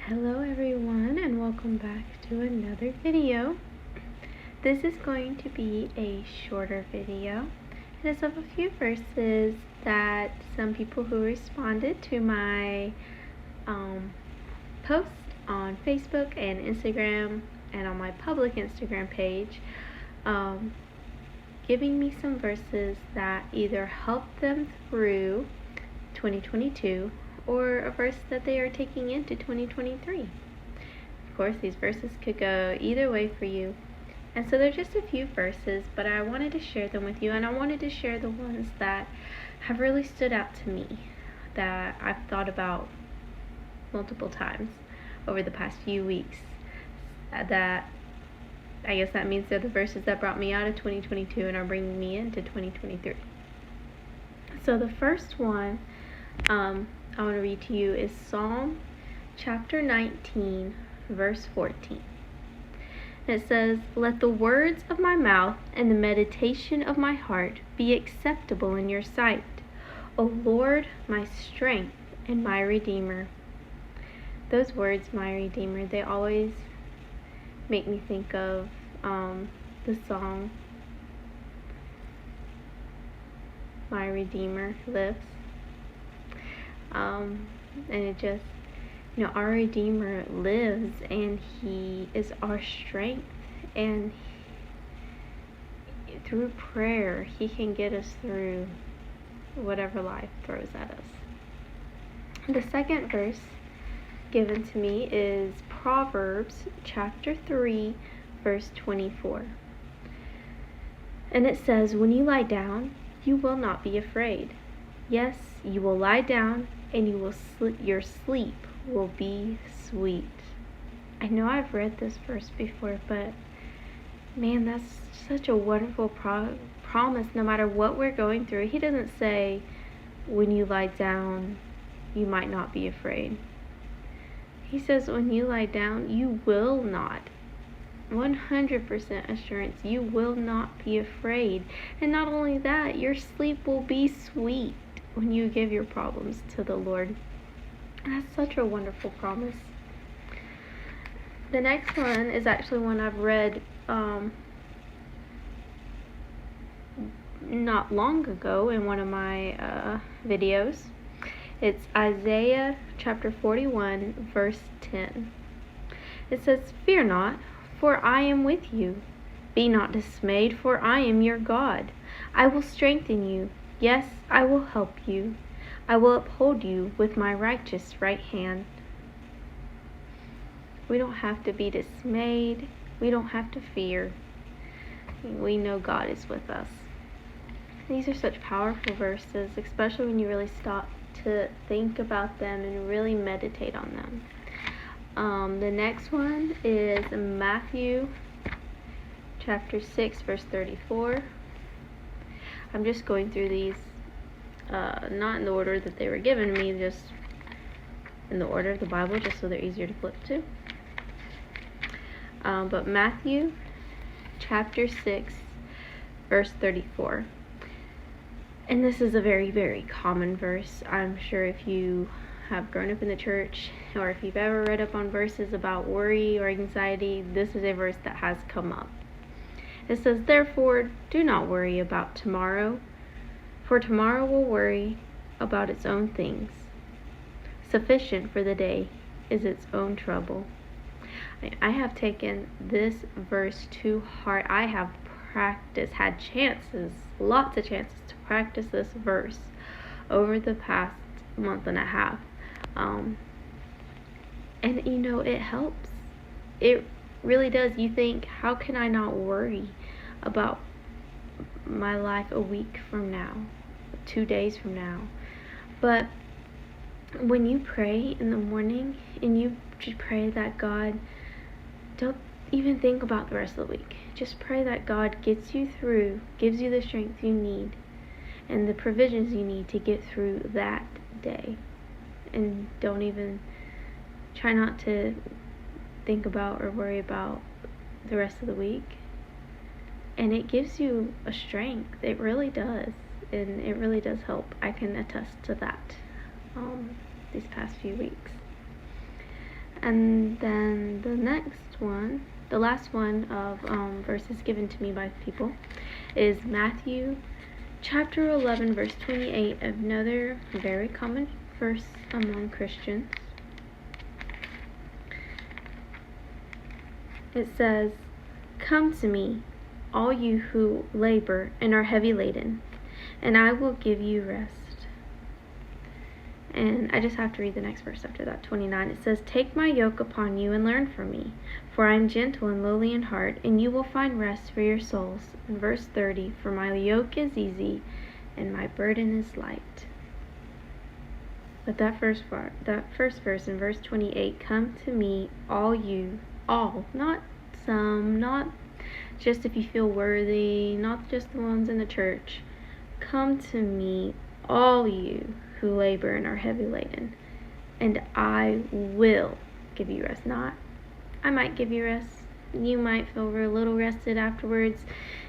Hello everyone, and welcome back to another video. This is going to be a shorter video. It is of a few verses that some people who responded to my post on Facebook and Instagram and on my public Instagram page, giving me some verses that either help them through 2022 or a verse that they are taking into 2023. Of course, these verses could go either way for you. And so they're just a few verses, but I wanted to share them with you, and I wanted to share the ones that have really stood out to me, that I've thought about multiple times over the past few weeks. That I guess that means they're the verses that brought me out of 2022 and are bringing me into 2023. So the first one I want to read to you is Psalm chapter 19, verse 14. It says, "Let the words of my mouth and the meditation of my heart be acceptable in your sight, O Lord, my strength and my Redeemer." Those words, my Redeemer, they always make me think of the song, "My Redeemer Lives." And it just, our Redeemer lives, and He is our strength, and through prayer He can get us through whatever life throws at us. The second verse given to me is Proverbs chapter 3, verse 24. And it says, "When you lie down, you will not be afraid. Yes, you will lie down, and your sleep will be sweet." I know I've read this verse before, but man, that's such a wonderful promise. No matter what we're going through, He doesn't say, when you lie down, you might not be afraid. He says, when you lie down, you will not. 100% assurance, you will not be afraid. And not only that, your sleep will be sweet when you give your problems to the Lord. That's such a wonderful promise. The next one is actually one I've read not long ago in one of my videos. It's Isaiah chapter 41, verse 10. It says, "Fear not, for I am with you. Be not dismayed, for I am your God. I will strengthen you. Yes, I will help you. I will uphold you with my righteous right hand." We don't have to be dismayed. We don't have to fear. We know God is with us. These are such powerful verses, especially when you really stop to think about them and really meditate on them. The next one is Matthew chapter 6, verse 34. I'm just going through these, not in the order that they were given me, just in the order of the Bible, just so they're easier to flip to. But Matthew chapter 6, verse 34. And this is a very, very common verse. I'm sure if you have grown up in the church, or if you've ever read up on verses about worry or anxiety, this is a verse that has come up. It says, "Therefore, do not worry about tomorrow, for tomorrow will worry about its own things. Sufficient for the day is its own trouble." I have taken this verse to heart. I have had chances, lots of chances to practice this verse over the past month and a half. And it helps. It really does. You think, how can I not worry about my life a week from now, 2 days from now? But when you pray in the morning and you pray that God, don't even think about the rest of the week. Just pray that God gets you through, gives you the strength you need and the provisions you need to get through that day. And don't even try not to think about or worry about the rest of the week. And it gives you a strength. It really does. And it really does help. I can attest to that these past few weeks. And then the next one, the last one of verses given to me by people, is Matthew chapter 11, verse 28, another very common verse among Christians. It says, "Come to me, all you who labor and are heavy laden, and I will give you rest." And I just have to read the next verse after that, 29. It says, "Take my yoke upon you and learn from me, for I am gentle and lowly in heart, and you will find rest for your souls." And verse 30, "For my yoke is easy and my burden is light." But that first verse in verse 28, "Come to me, all you," all, not some, not just if you feel worthy, not just the ones in the church. "Come to me, all you who labor and are heavy laden, and I will give you rest." Not, I might give you rest. You might feel a little rested afterwards.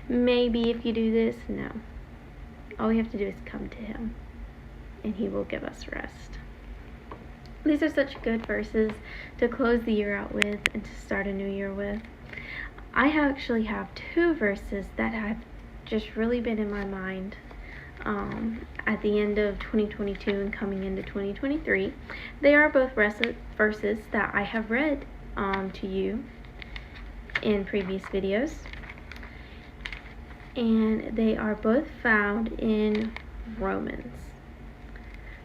Maybe if you do this. No. All we have to do is come to him, and he will give us rest. These are such good verses to close the year out with and to start a new year with. I actually have two verses that have just really been in my mind at the end of 2022 and coming into 2023. They are both verses that I have read to you in previous videos, and they are both found in Romans.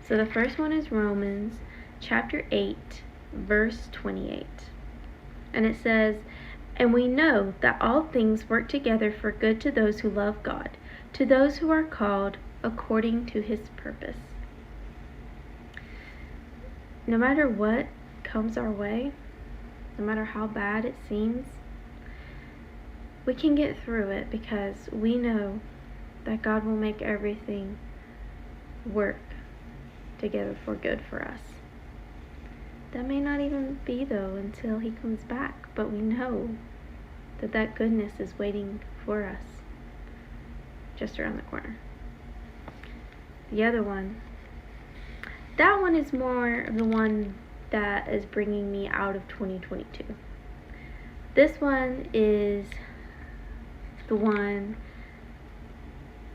So the first one is Romans chapter 8, verse 28, and it says, "And we know that all things work together for good to those who love God, to those who are called according to his purpose." No matter what comes our way, no matter how bad it seems, we can get through it because we know that God will make everything work together for good for us. That may not even be, though, until he comes back, but we know that that goodness is waiting for us just around the corner. The other one, that one is more the one that is bringing me out of 2022. This one is the one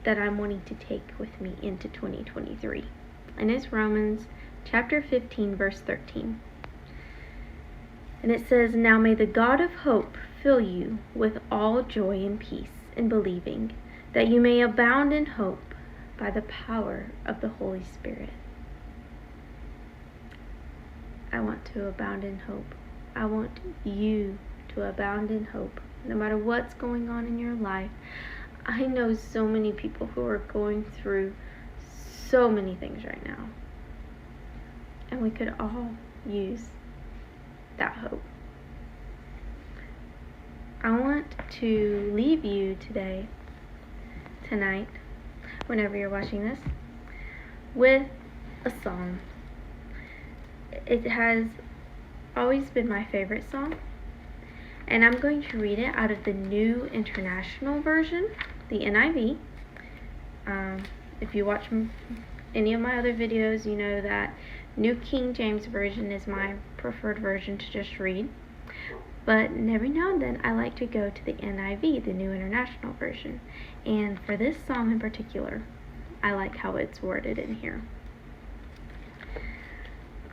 that I'm wanting to take with me into 2023. And it's Romans chapter 15, verse 13. And it says, "Now may the God of hope fill you with all joy and peace in believing, that you may abound in hope by the power of the Holy Spirit." I want to abound in hope. I want you to abound in hope. No matter what's going on in your life, I know so many people who are going through so many things right now. And we could all use that hope. I want to leave you tonight, whenever you're watching this, with a song. It has always been my favorite song, and I'm going to read it out of the New International Version, the NIV. If you watch any of my other videos, you know that New King James Version is my preferred version to just read. But every now and then I like to go to the NIV, the New International Version. And for this song in particular, I like how it's worded in here.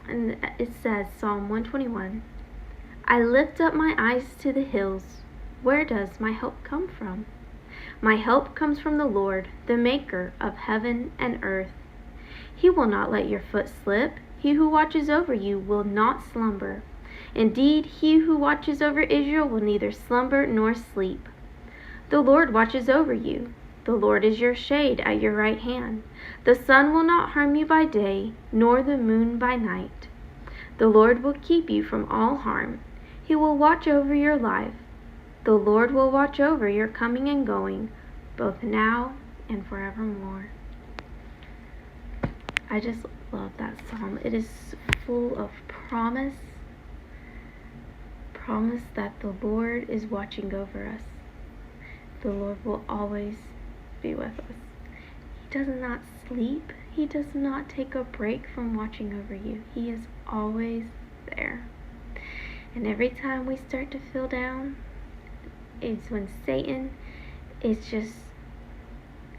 And it says, Psalm 121, "I lift up my eyes to the hills. Where does my help come from? My help comes from the Lord, the maker of heaven and earth. He will not let your foot slip. He who watches over you will not slumber. Indeed, he who watches over Israel will neither slumber nor sleep. The Lord watches over you. The Lord is your shade at your right hand. The sun will not harm you by day, nor the moon by night. The Lord will keep you from all harm. He will watch over your life. The Lord will watch over your coming and going, both now and forevermore." I just love that psalm. It is full of promise that the Lord is watching over us. The Lord will always be with us. He does not sleep. He does not take a break from watching over you. He is always there. And every time we start to feel down, it's when Satan is just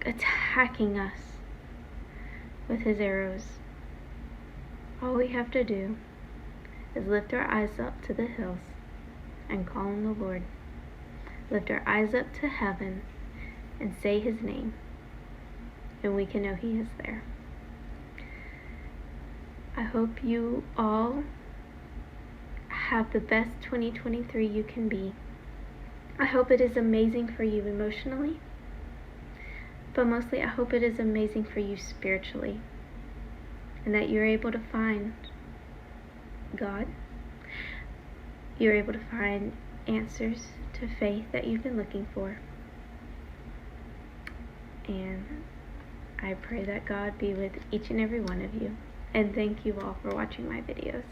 attacking us with his arrows. All we have to do is lift our eyes up to the hills and call on the Lord. Lift our eyes up to heaven and say his name, and we can know he is there. I hope you all have the best 2023 you can be. I hope it is amazing for you emotionally, but mostly I hope it is amazing for you spiritually, and that you're able to find God. You're able to find answers to faith that you've been looking for. And I pray that God be with each and every one of you. And thank you all for watching my videos.